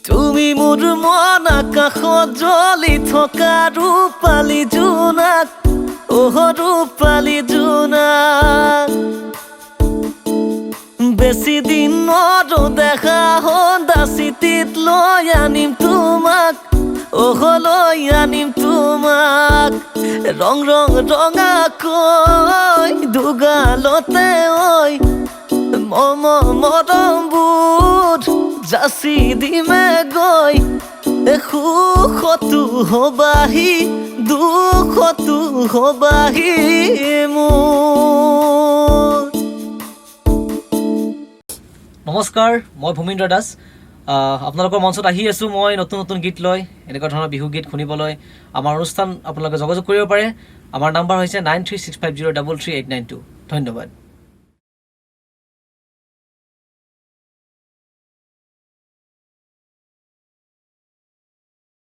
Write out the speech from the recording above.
তুমি মোৰ মন আকাশত জ্বলি থকা ৰূপালী জোনাক ৰূপালী জোনাক বেছি দিনৰ দেখা হন্দা চিঠিত লৈ আনিম তোমাক লৈ আনিম তোমাক ৰং ৰং ৰঙাকৈ দুগালতে ঐ মৰমবোৰ যাচি দিমে গৈ সুখতো হবাহি দুখতো হবাহি মোৰ। নমস্কাৰ, মই ভূমিন্দ্ৰ দাস। আপোনালোকৰ মঞ্চত আহি আছোঁ মই নতুন নতুন গীত লৈ, এনেকুৱা ধৰণৰ বিহু গীত শুনিবলৈ। আমাৰ অনুষ্ঠান আপোনালোকে যোগাযোগ কৰিব পাৰে। আমাৰ নাম্বাৰ হৈছে 9365033892। ধন্যবাদ।